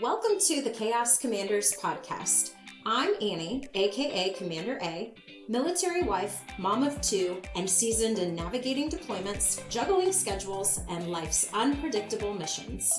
Welcome to the Chaos Commanders podcast. I'm Annie, aka Commander A, military wife, mom of two, and seasoned in navigating deployments, juggling schedules, and life's unpredictable missions.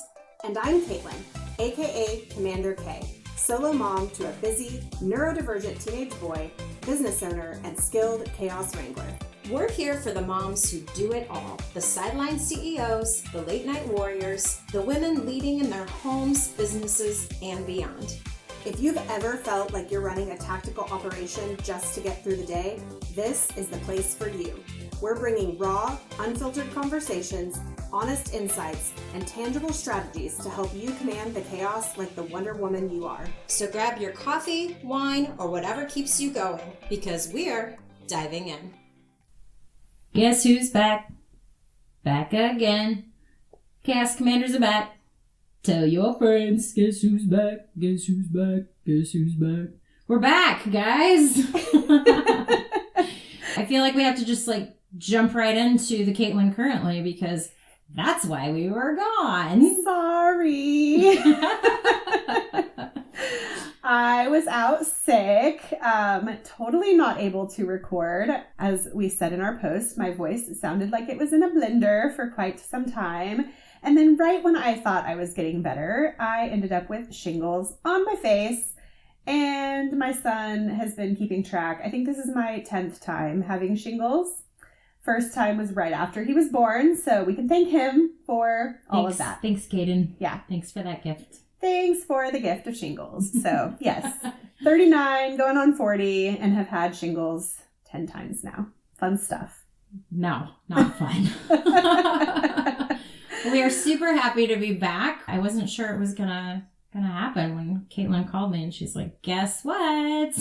And I'm Caitlin, aka Commander K, solo mom to a busy, neurodivergent teenage boy, business owner, and skilled chaos wrangler. We're here for the moms who do it all, the sideline CEOs, the late night warriors, the women leading in their homes, businesses, and beyond. If you've ever felt like you're running a tactical operation just to get through the day, this is the place for you. We're bringing raw, unfiltered conversations, honest insights, and tangible strategies to help you command the chaos like the Wonder Woman you are. So grab your coffee, wine, or whatever keeps you going, because we're diving in. Guess who's back? Back again. Chaos Commanders are back. Tell your friends. Guess who's back? Guess who's back? Guess who's back? We're back, guys. I feel like we have to just jump right into the Caitlin currently because that's why we were gone. Sorry. I was out sick, totally not able to record. As we said in our post, my voice sounded like it was in a blender for quite some time. And then right when I thought I was getting better, I ended up with shingles on my face. And my son has been keeping track. I think this is my 10th time having shingles. First time was right after he was born, so we can thank him for all of that. Thanks, Kaden. Yeah. Thanks for that gift. Thanks for the gift of shingles. So, yes, 39, going on 40, and have had shingles 10 times now. Fun stuff. No, not fun. We are super happy to be back. I wasn't sure it was gonna happen when Caitlin called me and she's like, guess what?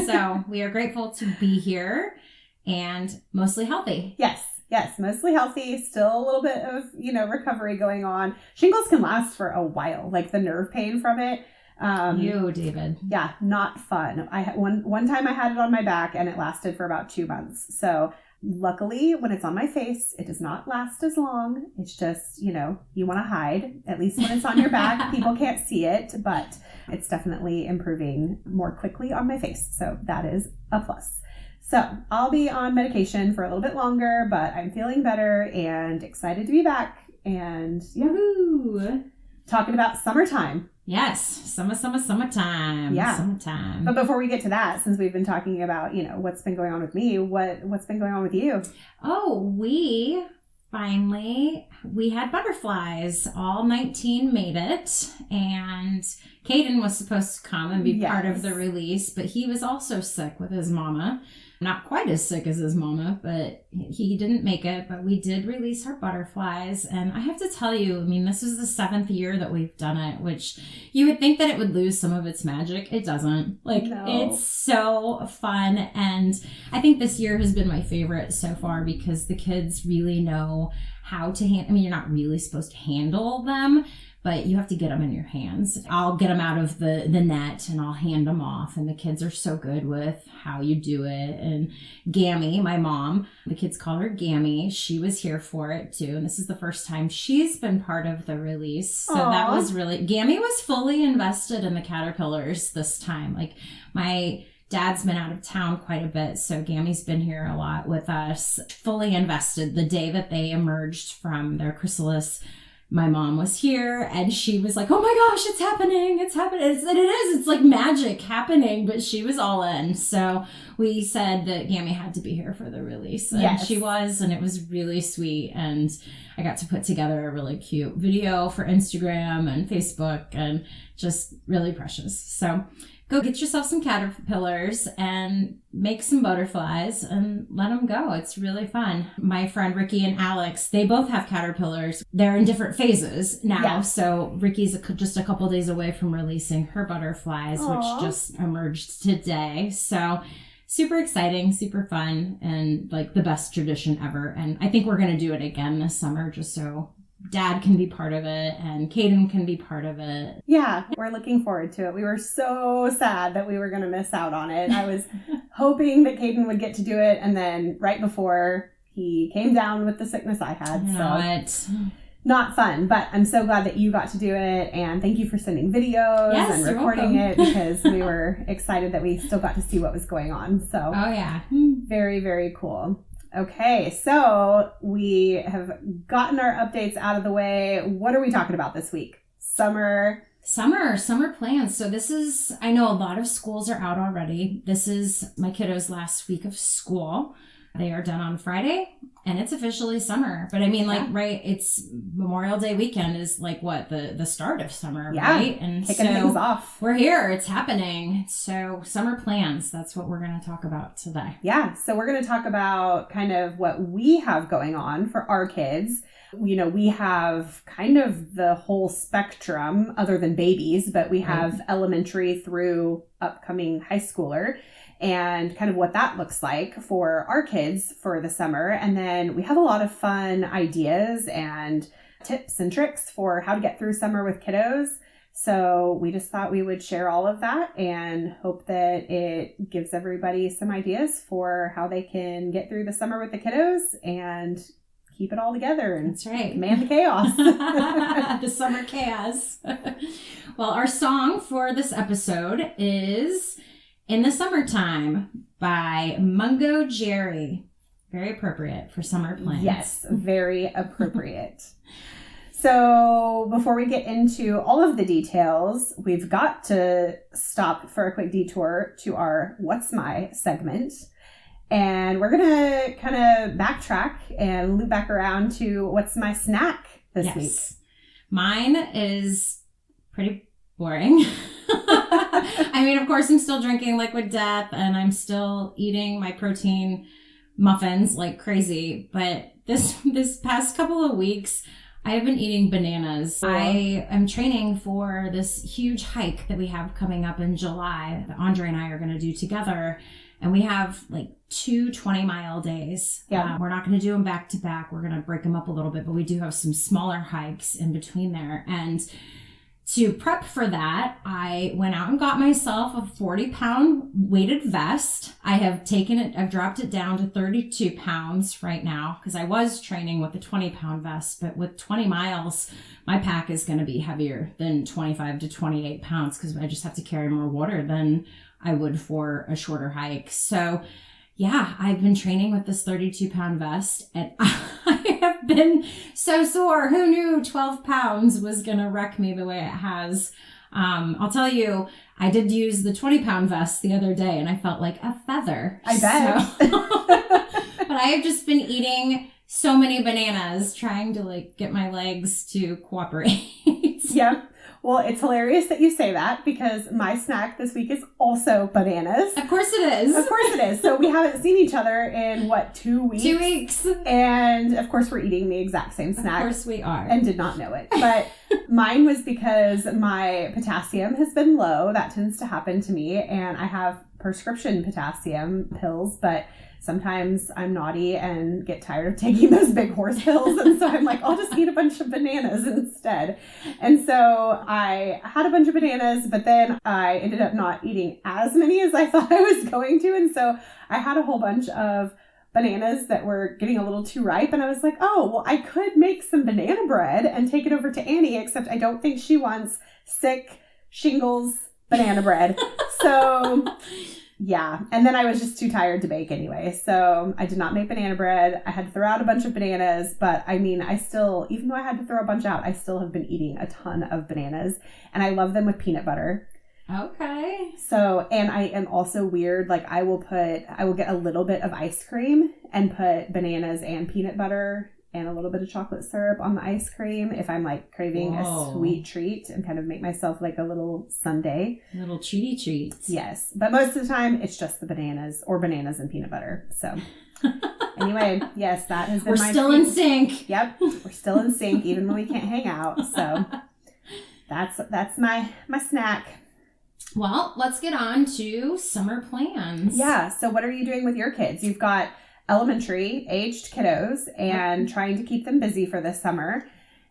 So we are grateful to be here and mostly healthy. Yes, mostly healthy. Still a little bit of, recovery going on. Shingles can last for a while, like the nerve pain from it. David. Yeah, not fun. I had one time I had it on my back and it lasted for about 2 months. So luckily, when it's on my face, it does not last as long. It's just, you want to hide. At least when it's on your back, people can't see it, but it's definitely improving more quickly on my face. So that is a plus. So I'll be on medication for a little bit longer, but I'm feeling better and excited to be back. And Woohoo! Talking about summertime. Yes, summertime. Yeah. Summertime. But before we get to that, since we've been talking about, what's been going on with me, what's been going on with you? Oh, we had butterflies. All 19 made it. And Caden was supposed to come and be part of the release, but he was also sick with his mama. Not quite as sick as his mama, but he didn't make it. But we did release our butterflies. And I have to tell you, this is the 7th year that we've done it, which you would think that it would lose some of its magic. It doesn't. No. It's so fun. And I think this year has been my favorite so far because the kids really know how to handle. You're not really supposed to handle them, but you have to get them in your hands. I'll get them out of the net and I'll hand them off. And the kids are so good with how you do it. And Gammy, my mom, the kids call her Gammy. She was here for it too. And this is the first time she's been part of the release. So that was Gammy was fully invested in the caterpillars this time. My Dad's been out of town quite a bit, so Gammy's been here a lot with us, fully invested. The day that they emerged from their chrysalis, my mom was here and she was like, oh my gosh, it's happening. It is. It's like magic happening, but she was all in. So we said that Gammy had to be here for the release. And she was, and it was really sweet. And I got to put together a really cute video for Instagram and Facebook and just really precious. So go get yourself some caterpillars and make some butterflies and let them go. It's really fun. My friend Ricky and Alex, they both have caterpillars. They're in different phases now. Yeah. So Ricky's just a couple days away from releasing her butterflies, which just emerged today. So super exciting, super fun, and the best tradition ever. And I think we're going to do it again this summer just so Dad can be part of it and Caden can be part of it. Yeah, we're looking forward to it. We were so sad that we were going to miss out on it. I was hoping that Caden would get to do it, and then right before he came down with the sickness I had. not fun, but I'm so glad that you got to do it. And thank you for sending videos and recording it, because we were excited that we still got to see what was going on. So, oh yeah. Very, very cool. Okay, so we have gotten our updates out of the way. What are we talking about this week? Summer plans. So this is, I know a lot of schools are out already. This is my kiddos' last week of school. They are done on Friday and it's officially summer. But I mean, like, right, it's Memorial Day weekend is like what, the start of summer, right? And kicking things off. We're here, it's happening. So summer plans, that's what we're going to talk about today. Yeah, so we're going to talk about kind of what we have going on for our kids. You know, we have kind of the whole spectrum other than babies, but we have elementary through upcoming high schooler, and kind of what that looks like for our kids for the summer. And then we have a lot of fun ideas and tips and tricks for how to get through summer with kiddos. So we just thought we would share all of that and hope that it gives everybody some ideas for how they can get through the summer with the kiddos and keep it all together and that's right. Command the chaos. The summer chaos. Well, our song for this episode is In the Summertime by Mungo Jerry. Very appropriate for summer plans. Yes, very appropriate. So before we get into all of the details, we've got to stop for a quick detour to our What's My segment. And we're going to kind of backtrack and loop back around to what's my snack this week. Mine is pretty boring. I mean, of course, I'm still drinking Liquid Death and I'm still eating my protein muffins like crazy. But this past couple of weeks, I have been eating bananas. I am training for this huge hike that we have coming up in July that Andre and I are going to do together. And we have like 2 20-mile days. Yeah. We're not going to do them back to back. We're going to break them up a little bit, but we do have some smaller hikes in between there. And to prep for that, I went out and got myself a 40-pound weighted vest. I've dropped it down to 32 pounds right now because I was training with a 20-pound vest, but with 20 miles, my pack is going to be heavier than 25 to 28 pounds because I just have to carry more water than I would for a shorter hike. So yeah, I've been training with this 32-pound vest and I have been so sore. Who knew 12 pounds was going to wreck me the way it has? I'll tell you, I did use the 20-pound vest the other day and I felt like a feather. I bet. But I have just been eating so many bananas trying to like get my legs to cooperate. Yep. Well, it's hilarious that you say that because my snack this week is also bananas. Of course it is. Of course it is. So we haven't seen each other in, 2 weeks? 2 weeks. And of course we're eating the exact same snack. Of course we are. And did not know it. But mine was because my potassium has been low. That tends to happen to me. And I have prescription potassium pills, but sometimes I'm naughty and get tired of taking those big horse pills. And so I'm like, I'll just eat a bunch of bananas instead. And so I had a bunch of bananas, but then I ended up not eating as many as I thought I was going to. And so I had a whole bunch of bananas that were getting a little too ripe. And I was like, oh, well, I could make some banana bread and take it over to Annie, except I don't think she wants sick shingles banana bread. So yeah. And then I was just too tired to bake anyway. So I did not make banana bread. I had to throw out a bunch of bananas, but I mean, I still, even though I had to throw a bunch out, I still have been eating a ton of bananas and I love them with peanut butter. Okay. So, and I am also weird. Like I will get a little bit of ice cream and put bananas and peanut butter and a little bit of chocolate syrup on the ice cream if I'm like craving a sweet treat and kind of make myself like a little sundae. Little cheaty treats. Yes. But most of the time it's just the bananas or bananas and peanut butter. So anyway, yes, that has been We're still in sync. Yep. We're still in sync even when we can't hang out. So that's my snack. Well, let's get on to summer plans. Yeah. So what are you doing with your kids? You've got elementary aged kiddos and trying to keep them busy for this summer.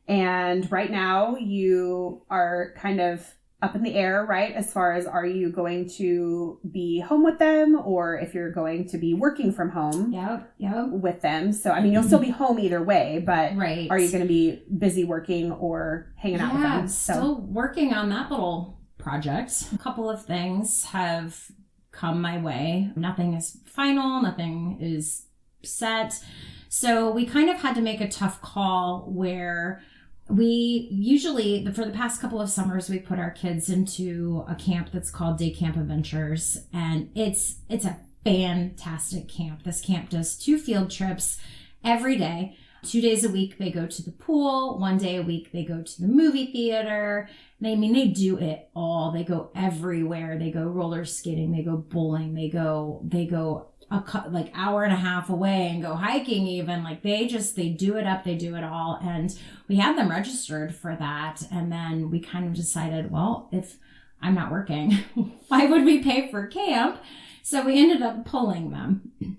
And right now you are kind of up in the air, right? As far as, are you going to be home with them, or if you're going to be working from home with them? So, I mean, you'll still be home either way, but are you going to be busy working or hanging out with them? Still working on that little project. A couple of things have come my way. Nothing is final. Nothing is set. So we kind of had to make a tough call where we usually, for the past couple of summers, we put our kids into a camp that's called Day Camp Adventures. And it's a fantastic camp. This camp does 2 field trips every day. 2 days a week, they go to the pool. 1 day a week, they go to the movie theater. They do it all. They go everywhere. They go roller skating. They go bowling. They go like hour and a half away and go hiking even. Like they do it up. They do it all. And we had them registered for that. And then we kind of decided, well, if I'm not working, why would we pay for camp? So we ended up pulling them.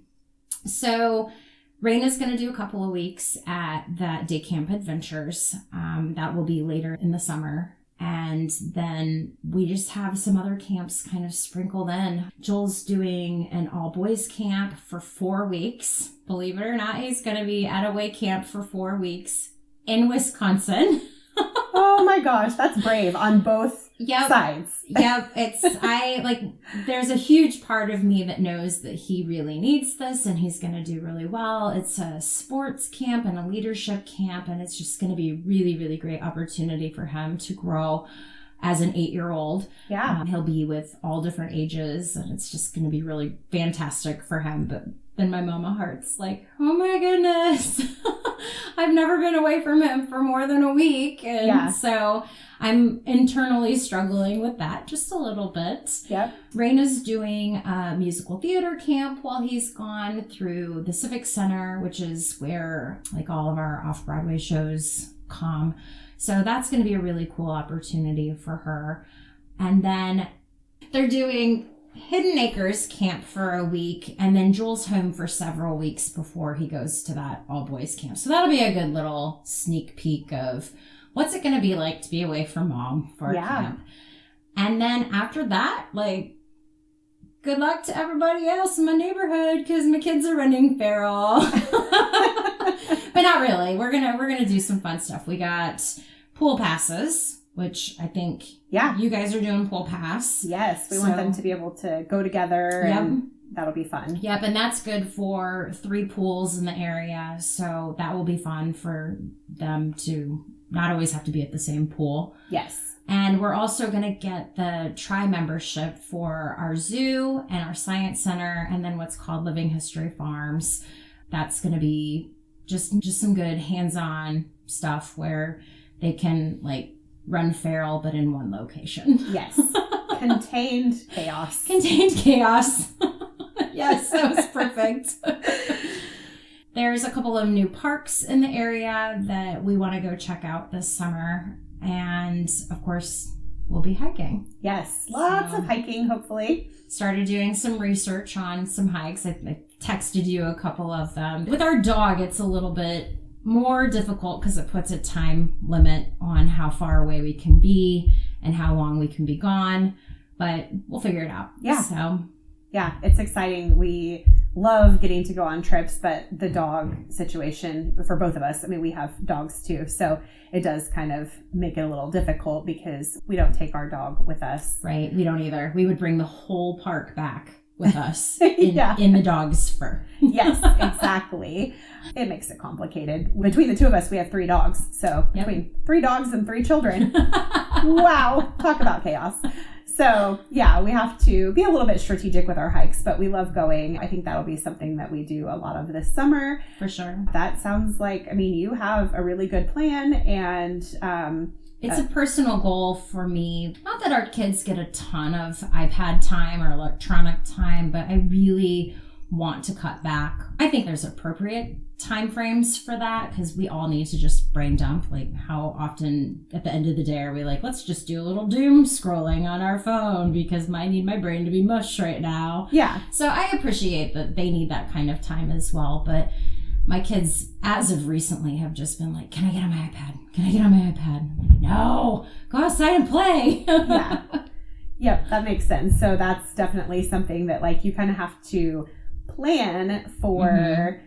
So Raina's going to do a couple of weeks at that Day Camp Adventures. That will be later in the summer. And then we just have some other camps kind of sprinkled in. Joel's doing an all boys camp for 4 weeks. Believe it or not, he's going to be at away camp for 4 weeks in Wisconsin. Oh my gosh, that's brave on both sides. There's a huge part of me that knows that he really needs this and he's going to do really well. It's a sports camp and a leadership camp, and it's just going to be a really, really great opportunity for him to grow as an 8-year-old. Yeah. He'll be with all different ages, and it's just going to be really fantastic for him. But then my mama heart's like, oh my goodness, I've never been away from him for more than a week. And so I'm internally struggling with that just a little bit. Yep. Raina's doing a musical theater camp while he's gone through the Civic Center, which is where like all of our off-Broadway shows come. So that's going to be a really cool opportunity for her. And then they're doing Hidden Acres camp for a week, and then Joel's home for several weeks before he goes to that all boys camp. So that'll be a good little sneak peek of what's it going to be like to be away from mom for a camp. And then after that, like, good luck to everybody else in my neighborhood because my kids are running feral. But not really. We're gonna do some fun stuff. We got pool passes, which I think you guys are doing pool pass. Yes, we want them to be able to go together and that'll be fun. Yep, and that's good for 3 pools in the area. So that will be fun for them to not always have to be at the same pool. Yes. And we're also going to get the tri-membership for our zoo and our science center, and then what's called Living History Farms. That's going to be just some good hands-on stuff where they can like run feral, but in one location. Yes. Contained chaos. Contained chaos. Yes, that was perfect. There's a couple of new parks in the area that we want to go check out this summer. And of course, we'll be hiking. Yes, lots of hiking, hopefully. Started doing some research on some hikes. I texted you a couple of them. With our dog, it's a little bit more difficult because it puts a time limit on how far away we can be and how long we can be gone. But we'll figure it out. Yeah. So, yeah, it's exciting. We love getting to go on trips, but the dog situation for both of us, I mean, we have dogs too. So it does kind of make it a little difficult because we don't take our dog with us. Right. We don't either. We would bring the whole park back with us in the dog's fur. Yes, exactly. It makes it complicated. Between the 2 of us, we have 3 dogs. So between 3 dogs and 3 children. Wow. Talk about chaos. So yeah, we have to be a little bit strategic with our hikes, but we love going. I think that'll be something that we do a lot of this summer. For sure. That sounds like, I mean, you have a really good plan, and it's a personal goal for me. Not that our kids get a ton of iPad time or electronic time, but I really want to cut back. I think there's appropriate time frames for that because we all need to just brain dump. Like, how often at the end of the day are we like, let's just do a little doom scrolling on our phone because I need my brain to be mush right now. Yeah. So I appreciate that they need that kind of time as well. But my kids, as of recently, have just been like, can I get on my iPad? Can I get on my iPad? I'm like, no, go outside and play. Yeah. Yep, that makes sense. So that's definitely something that like you kind of have to plan for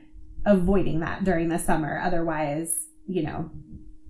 avoiding that during the summer. Otherwise, you know,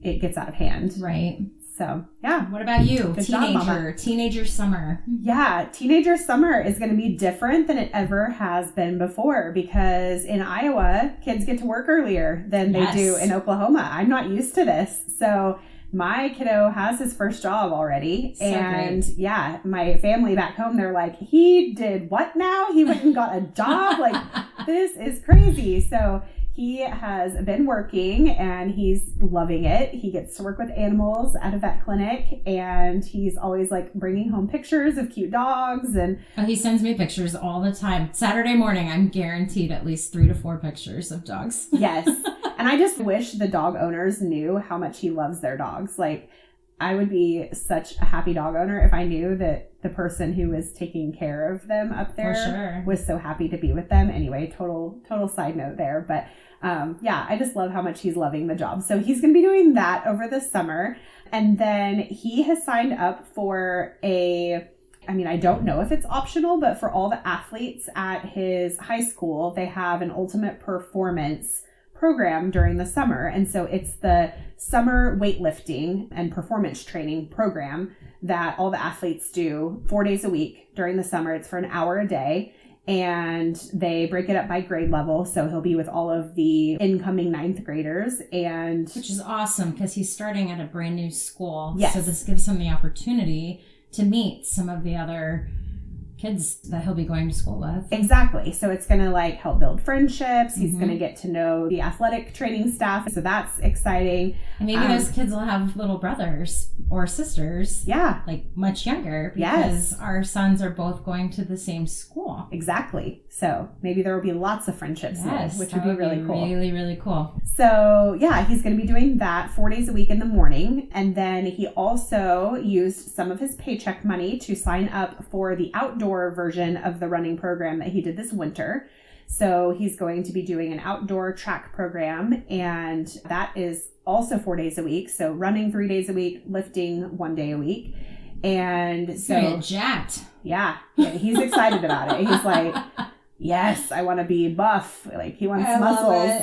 it gets out of hand. Right. So, yeah. What about you? Good job, Mama. Teenager summer. Yeah, teenager summer is going to be different than it ever has been before because in Iowa, kids get to work earlier than they do in Oklahoma. I'm not used to this. So my kiddo has his first job already. So and great. yeah, my family back home, they're like, he did what now? He went and got a job? Like, this is crazy. So he has been working and he's loving it. He gets to work with animals at a vet clinic and he's always like bringing home pictures of cute dogs. And he sends me pictures all the time. Saturday morning, I'm guaranteed at least 3 to 4 pictures of dogs. Yes. And I just wish the dog owners knew how much he loves their dogs. Like, I would be such a happy dog owner if I knew that the person who was taking care of them up there was so happy to be with them. Anyway, total side note there. But yeah, I just love how much he's loving the job. So he's going to be doing that over the summer. And then he has signed up for I don't know if it's optional, but for all the athletes at his high school, they have an ultimate performance program during the summer. And so it's the summer weightlifting and performance training program that all the athletes do 4 days a week during the summer. It's for an hour a day and they break it up by grade level. So he'll be with all of the incoming 9th graders which is awesome because he's starting at a brand new school. Yes. So this gives him the opportunity to meet some of the other kids that he'll be going to school with. Exactly. So it's going to like help build friendships. He's going to get to know the athletic training staff. So that's exciting. And maybe those kids will have little brothers or sisters. Yeah. Like much younger because our sons are both going to the same school. Exactly. So maybe there will be lots of friendships made, which would be really cool. Really, really cool. So yeah, he's going to be doing that 4 days a week in the morning. And then he also used some of his paycheck money to sign up for the outdoor version of the running program that he did this winter. So he's going to be doing an outdoor track program and that is also 4 days a week. So running 3 days a week, lifting 1 day a week. And so jacked. Yeah, he's excited about it. He's like, yes, I want to be buff. Like he wants muscles.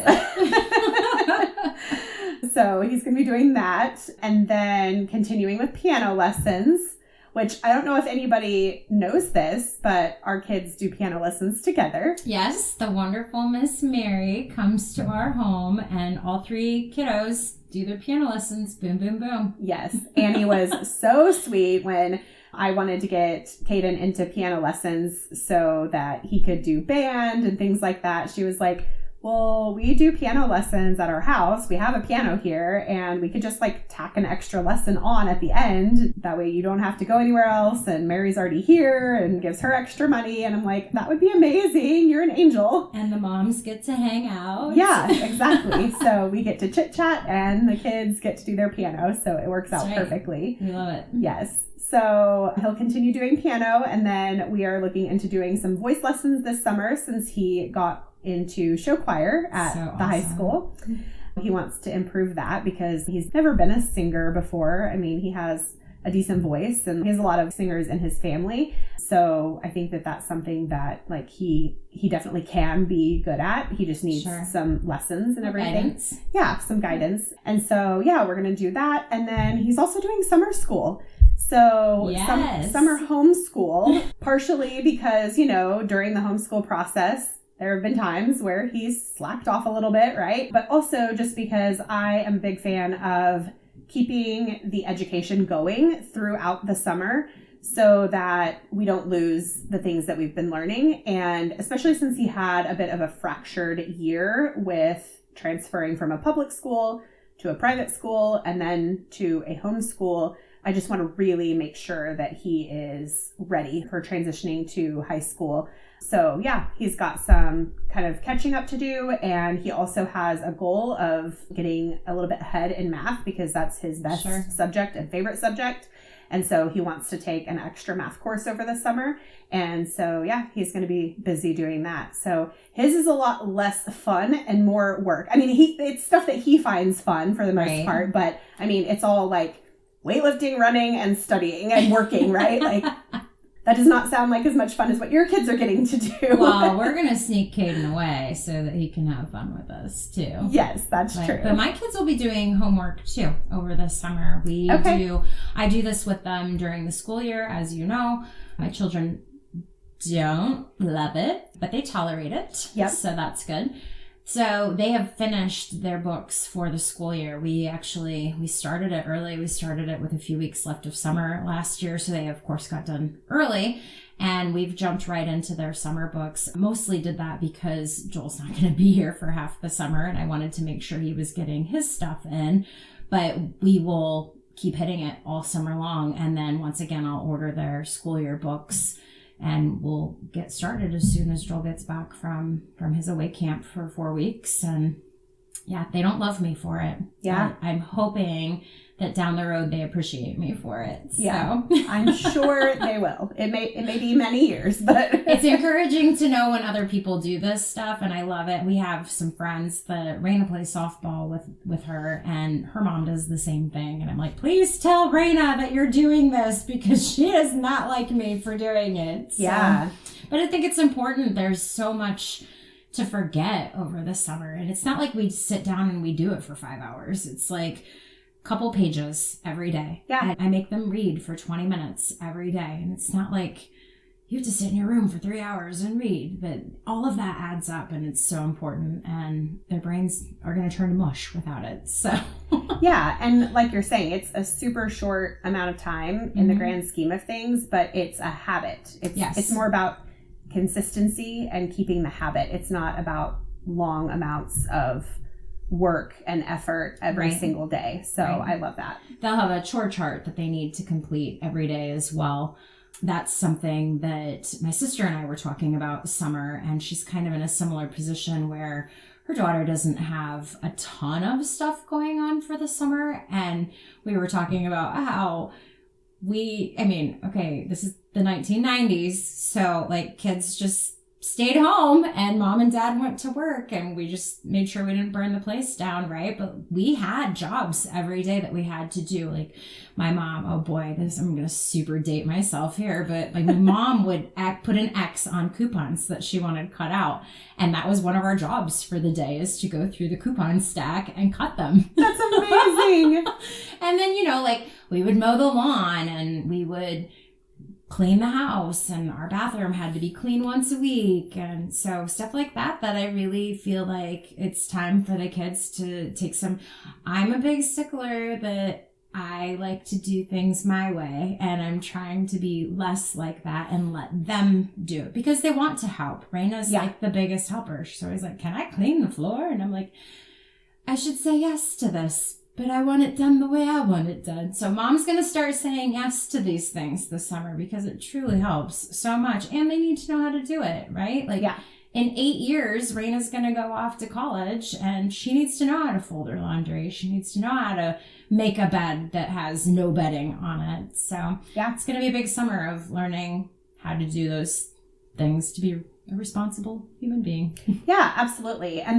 So he's going to be doing that and then continuing with piano lessons, which I don't know if anybody knows this, but our kids do piano lessons together. Yes, the wonderful Miss Mary comes to our home and all 3 kiddos do their piano lessons. Boom, boom, boom. Yes. Annie was so sweet when I wanted to get Caden into piano lessons so that he could do band and things like that. She was like, well, we do piano lessons at our house. We have a piano here and we could just like tack an extra lesson on at the end. That way you don't have to go anywhere else. And Mary's already here and gives her extra money. And I'm like, that would be amazing. You're an angel. And the moms get to hang out. Yeah, exactly. So we get to chit chat and the kids get to do their piano. So it works out perfectly. We love it. Yes. So he'll continue doing piano. And then we are looking into doing some voice lessons this summer since he got into show choir at the high school. He wants to improve that because he's never been a singer before. I mean, he has a decent voice and he has a lot of singers in his family. So I think that that's something that like he definitely can be good at. He just needs some lessons and everything. Guidance. Yeah, some guidance. And so, yeah, we're going to do that. And then he's also doing summer school. So summer homeschool, partially because, you know, during the homeschool process, there have been times where he's slacked off a little bit, right? But also just because I am a big fan of keeping the education going throughout the summer so that we don't lose the things that we've been learning. And especially since he had a bit of a fractured year with transferring from a public school to a private school and then to a homeschool, I just want to really make sure that he is ready for transitioning to high school. So yeah, he's got some kind of catching up to do. And he also has a goal of getting a little bit ahead in math because that's his best subject and favorite subject. And so he wants to take an extra math course over the summer. And so, yeah, he's going to be busy doing that. So his is a lot less fun and more work. I mean, it's stuff that he finds fun for the most part, but I mean, it's all like weightlifting, running, and studying and working, right? Like, that does not sound like as much fun as what your kids are getting to do. Well, we're going to sneak Caden away so that he can have fun with us, too. Yes, that's true. But my kids will be doing homework, too, over the summer. I do this with them during the school year, as you know. My children don't love it, but they tolerate it. Yep. So that's good. So they have finished their books for the school year. We started it early. We started it with a few weeks left of summer last year. So they, of course, got done early. And we've jumped right into their summer books. Mostly did that because Joel's not going to be here for half the summer. And I wanted to make sure he was getting his stuff in. But we will keep hitting it all summer long. And then once again, I'll order their school year books. And we'll get started as soon as Joel gets back from his away camp for 4 weeks. And yeah, they don't love me for it. Yeah. But I'm hoping that down the road they appreciate me for it. Yeah. So. I'm sure they will. It may be many years, but it's encouraging to know when other people do this stuff, and I love it. We have some friends that Raina plays softball with her, and her mom does the same thing. And I'm like, please tell Raina that you're doing this because she does not like me for doing it. So, yeah. But I think it's important. There's so much to forget over the summer, and it's not like we sit down and we do it for 5 hours. It's like couple pages every day. Yeah. I make them read for 20 minutes every day. And it's not like you have to sit in your room for 3 hours and read, but all of that adds up and it's so important, and their brains are going to turn to mush without it. So yeah. And like you're saying, it's a super short amount of time in the grand scheme of things, but it's a habit. It's more about consistency and keeping the habit. It's not about long amounts of work and effort every single day. So I love that. They'll have a chore chart that they need to complete every day as well. That's something that my sister and I were talking about this summer, and she's kind of in a similar position where her daughter doesn't have a ton of stuff going on for the summer. And we were talking about how this is the 1990s. So like kids just stayed home and mom and dad went to work, and we just made sure we didn't burn the place down, right? But we had jobs every day that we had to do. Like my mom, I'm going to super date myself here, but like my mom would put an X on coupons that she wanted cut out. And that was one of our jobs for the day, is to go through the coupon stack and cut them. That's amazing. And then, we would mow the lawn and we would clean the house, and our bathroom had to be clean once a week. And so stuff like that I really feel like it's time for the kids to take some. I'm a big stickler that I like to do things my way, and I'm trying to be less like that and let them do it because they want to help. Raina's like the biggest helper. She's always like, can I clean the floor? And I'm like, I should say yes to this, but I want it done the way I want it done. So mom's going to start saying yes to these things this summer because it truly helps so much. And they need to know how to do it, right? In 8 years, Raina's going to go off to college, and she needs to know how to fold her laundry. She needs to know how to make a bed that has no bedding on it. So it's going to be a big summer of learning how to do those things to be a responsible human being. Yeah, absolutely. And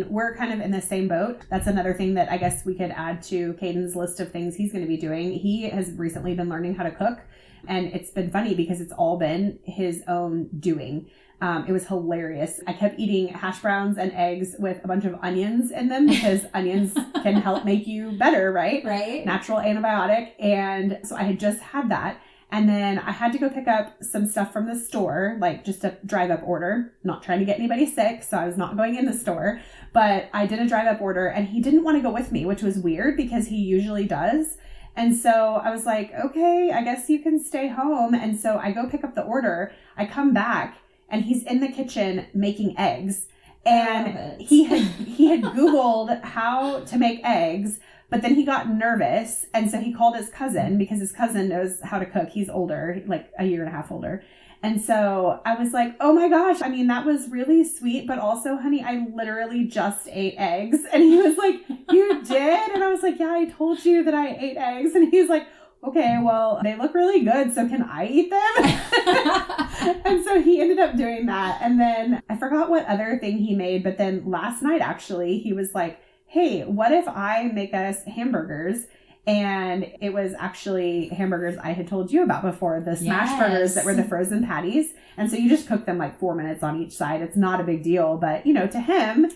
we're kind of in the same boat. That's another thing that I guess we could add to Caden's list of things he's going to be doing. He has recently been learning how to cook, and it's been funny because it's all been his own doing. It was hilarious. I kept eating hash browns and eggs with a bunch of onions in them because onions can help make you better, right? Right. Natural antibiotic. And so I had just had that. And then I had to go pick up some stuff from the store, like just a drive-up order. Not trying to get anybody sick, so I was not going in the store. But I did a drive-up order, and he didn't want to go with me, which was weird because he usually does. And so I was like, okay, I guess you can stay home. And so I go pick up the order. I come back, and he's in the kitchen making eggs. And he had Googled how to make eggs. But then he got nervous, and so he called his cousin because his cousin knows how to cook. He's older, like a year and a half older. And so I was like, oh my gosh, that was really sweet, but also, honey, I literally just ate eggs. And he was like, you did? And I was like, yeah, I told you that I ate eggs. And he was like, okay, well, they look really good, so can I eat them? And so he ended up doing that. And then I forgot what other thing he made, but then last night, actually, he was like, hey, what if I make us hamburgers? And it was actually hamburgers I had told you about before, the smash burgers that were the frozen patties. And so you just cook them like 4 minutes on each side. It's not a big deal, but to him,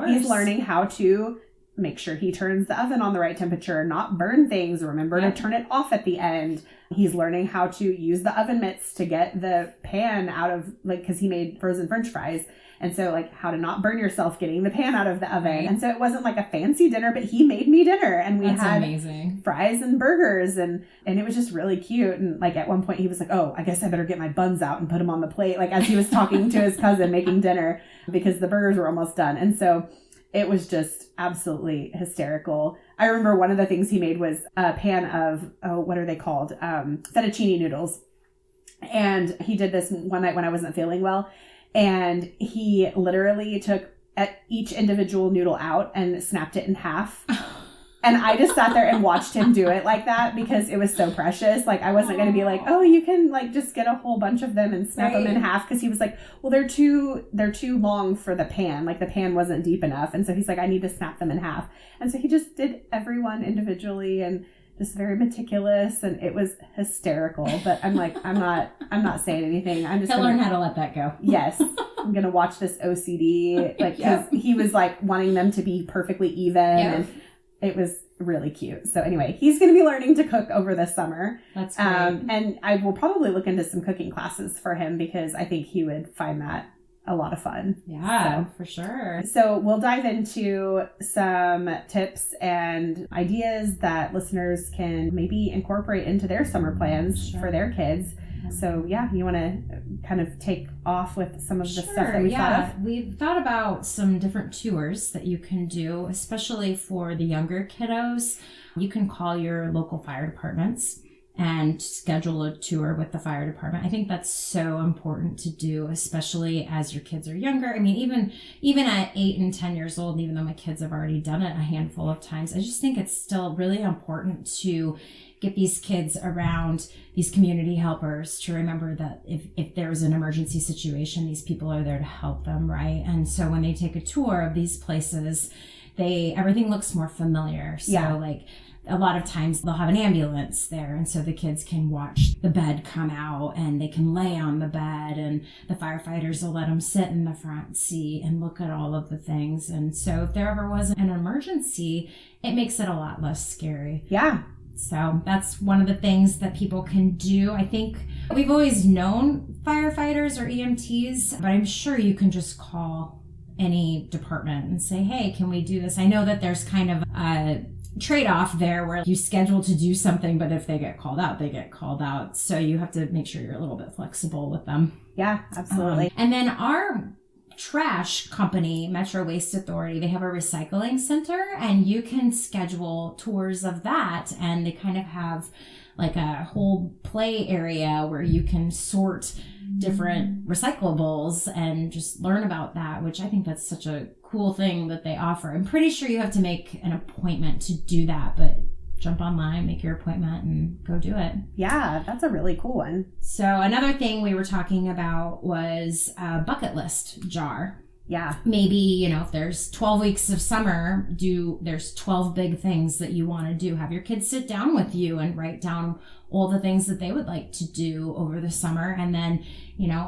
he's learning how to make sure he turns the oven on the right temperature, not burn things, remember to turn it off at the end. He's learning how to use the oven mitts to get the pan out of, because he made frozen French fries. And so how to not burn yourself getting the pan out of the oven. Right. And so it wasn't like a fancy dinner, but he made me dinner and we had amazing fries and burgers and it was just really cute. And at one point he was like, oh, I guess I better get my buns out and put them on the plate. As he was talking to his cousin making dinner because the burgers were almost done. And so it was just absolutely hysterical. I remember one of the things he made was a pan of, what are they called? Fettuccine noodles. And he did this one night when I wasn't feeling well. And he literally took each individual noodle out and snapped it in half. And I just sat there and watched him do it like that because it was so precious. I wasn't going to be like, oh, you can just get a whole bunch of them and snap them in half. Because he was like, well, they're too long for the pan. The pan wasn't deep enough. And so he's like, I need to snap them in half. And so he just did everyone individually and just very meticulous, and it was hysterical. But I'm like, I'm not saying anything. I'm just to learn how to let that go. Yes, I'm gonna watch this OCD, because he was wanting them to be perfectly even, and it was really cute. So anyway, he's gonna be learning to cook over the summer. That's great. And I will probably look into some cooking classes for him because I think he would find that a lot of fun. Yeah, for sure. So we'll dive into some tips and ideas that listeners can maybe incorporate into their summer plans for their kids. So you want to kind of take off with some of the stuff that we thought of? We've thought about some different tours that you can do, especially for the younger kiddos. You can call your local fire departments and schedule a tour with the fire department. I think that's so important to do, especially as your kids are younger. I mean, even at 8 and 10 years old, and even though my kids have already done it a handful of times, I just think it's still really important to get these kids around these community helpers to remember that if there's an emergency situation, these people are there to help them, right? And so when they take a tour of these places, everything looks more familiar. So a lot of times they'll have an ambulance there, and so the kids can watch the bed come out and they can lay on the bed, and the firefighters will let them sit in the front seat and look at all of the things. And so if there ever was an emergency, it makes it a lot less scary. Yeah. So that's one of the things that people can do. I think we've always known firefighters or EMTs, but I'm sure you can just call any department and say, hey, can we do this? I know that there's kind of a trade-off there where you schedule to do something, but if they get called out, they get called out. So you have to make sure you're a little bit flexible with them. Yeah, absolutely. And then our trash company, Metro Waste Authority, they have a recycling center, and you can schedule tours of that, and they kind of have a whole play area where you can sort different recyclables and just learn about that, which I think that's such a cool thing that they offer. I'm pretty sure you have to make an appointment to do that, but jump online, make your appointment, and go do it. Yeah, that's a really cool one. So another thing we were talking about was a bucket list jar. Yeah. Maybe, if there's 12 weeks of summer, there's 12 big things that you want to do. Have your kids sit down with you and write down all the things that they would like to do over the summer. And then,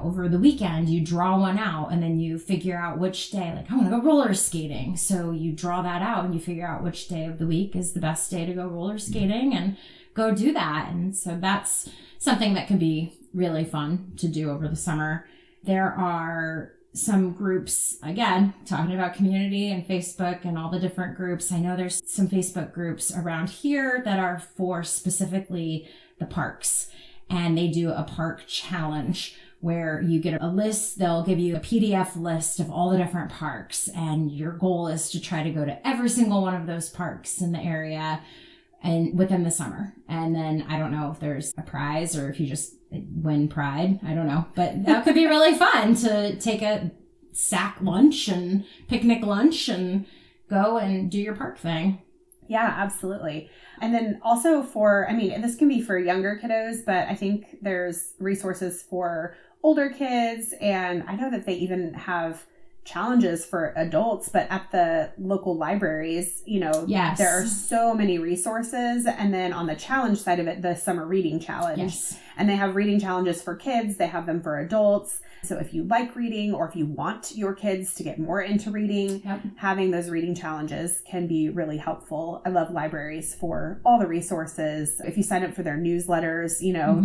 over the weekend, you draw one out, and then you figure out which day, I want to go roller skating. So you draw that out and you figure out which day of the week is the best day to go roller skating and go do that. And so that's something that can be really fun to do over the summer. There are some groups, again, talking about community and Facebook and all the different groups. I know there's some Facebook groups around here that are for specifically the parks, and they do a park challenge where you get a list. They'll give you a PDF list of all the different parks, and your goal is to try to go to every single one of those parks in the area and within the summer. And then I don't know if there's a prize or if you just win pride. I don't know, but that could be really fun to take a sack lunch and picnic lunch and go and do your park thing. Yeah, absolutely. And then also this can be for younger kiddos, but I think there's resources for older kids. And I know that they even have challenges for adults, but at the local libraries, Yes. there are so many resources. And then on the challenge side of it, the summer reading challenge. Yes. And they have reading challenges for kids. They have them for adults. So if you like reading, or if you want your kids to get more into reading, having those reading challenges can be really helpful. I love libraries for all the resources. If you sign up for their newsletters,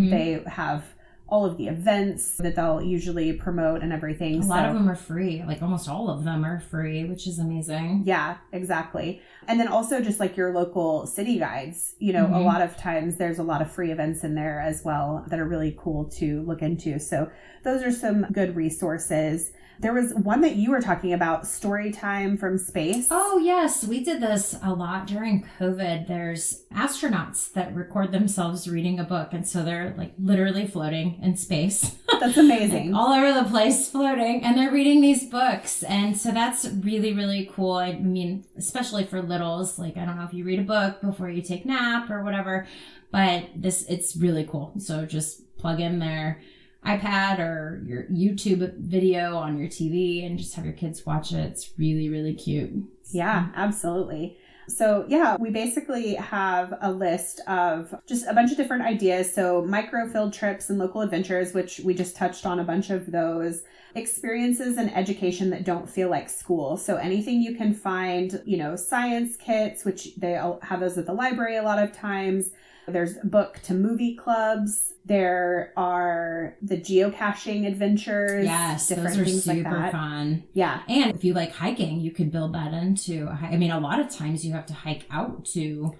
they have all of the events that they'll usually promote and everything. A lot of them are free. Like almost all of them are free, which is amazing. Yeah, exactly. And then also just like your local city guides, a lot of times there's a lot of free events in there as well that are really cool to look into. So those are some good resources. There was one that you were talking about, story time from space. Oh, yes. We did this a lot during COVID. There's astronauts that record themselves reading a book. And so they're like literally floating in space. That's amazing. All over the place floating. And they're reading these books. And so that's really, really cool. I mean, especially for littles. Like, I don't know if you read a book before you take nap or whatever, but it's really cool. So just plug in their iPad or your YouTube video on your TV and just have your kids watch it. It's really, really cute. Yeah, absolutely. So yeah, we basically have a list of just a bunch of different ideas. So micro field trips and local adventures, which we just touched on a bunch of those. Experiences and education that don't feel like school. So anything you can find, science kits, which they have those at the library a lot of times. There's book to movie clubs. There are the geocaching adventures. Yes, different those are things super like that. fun. Yeah. And if you like hiking, you could build that into, a lot of times you have to hike out to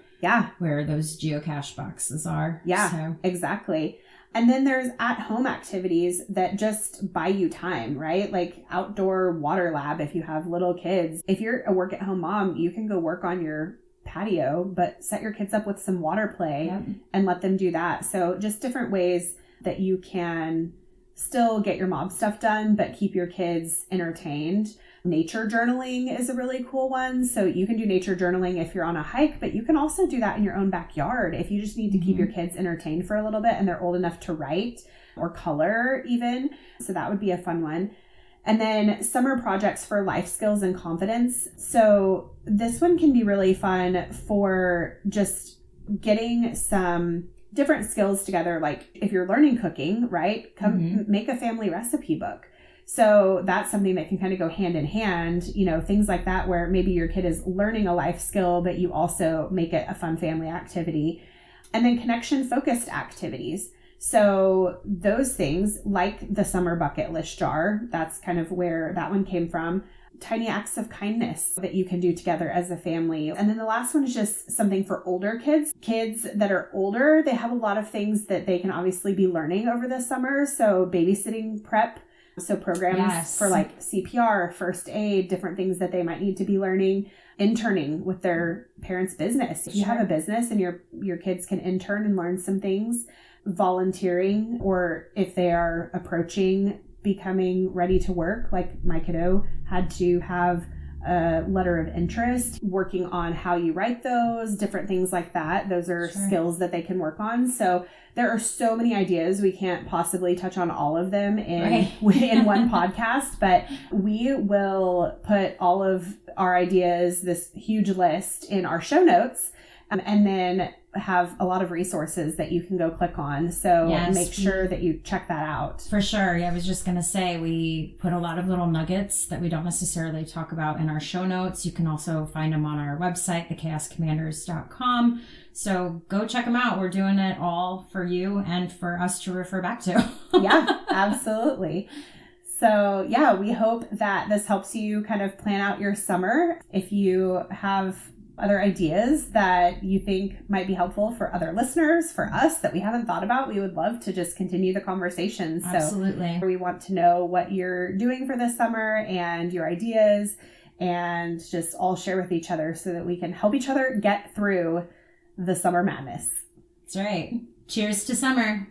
where those geocache boxes are. Yeah, so. Exactly. And then there's at-home activities that just buy you time, right? Like outdoor water lab if you have little kids. If you're a work-at-home mom, you can go work on your patio, but set your kids up with some water play and let them do that. So just different ways that you can still get your mom stuff done, but keep your kids entertained. Nature journaling is a really cool one. So you can do nature journaling if you're on a hike, but you can also do that in your own backyard if you just need to keep your kids entertained for a little bit and they're old enough to write or color even. So that would be a fun one. And then summer projects for life skills and confidence. So this one can be really fun for just getting some different skills together. Like if you're learning cooking, right? Come make a family recipe book. So that's something that can kind of go hand in hand, things like that, where maybe your kid is learning a life skill, but you also make it a fun family activity. And then connection focused activities. So those things like the summer bucket list jar, that's kind of where that one came from. Tiny acts of kindness that you can do together as a family. And then the last one is just something for older kids. Kids that are older, they have a lot of things that they can obviously be learning over the summer. So babysitting prep. So programs for like CPR, first aid, different things that they might need to be learning. Interning with their parents' business. If you have a business and your kids can intern and learn some things. Volunteering, or if they are approaching becoming ready to work, like my kiddo had to have a letter of interest, working on how you write those, different things like that. Those are skills that they can work on. So there are so many ideas. We can't possibly touch on all of them in one podcast, but we will put all of our ideas, this huge list, in our show notes, and then have a lot of resources that you can go click on. So make sure that you check that out. For sure. Yeah, I was just going to say, we put a lot of little nuggets that we don't necessarily talk about in our show notes. You can also find them on our website, thechaoscommanders.com. So go check them out. We're doing it all for you and for us to refer back to. Yeah, absolutely. So yeah, we hope that this helps you kind of plan out your summer. If you have other ideas that you think might be helpful for other listeners, for us, that we haven't thought about, we would love to just continue the conversation. Absolutely. So we want to know what you're doing for this summer and your ideas, and just all share with each other so that we can help each other get through the summer madness. That's right. Cheers to summer.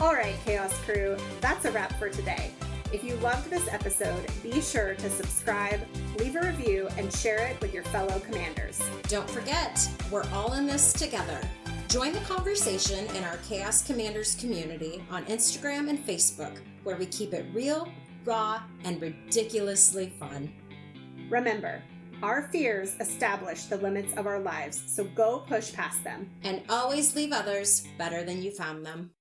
All right, Chaos Crew, that's a wrap for today. If you loved this episode, be sure to subscribe, leave a review, and share it with your fellow commanders. Don't forget, we're all in this together. Join the conversation in our Chaos Commanders community on Instagram and Facebook, where we keep it real, raw, and ridiculously fun. Remember, our fears establish the limits of our lives, so go push past them. And always leave others better than you found them.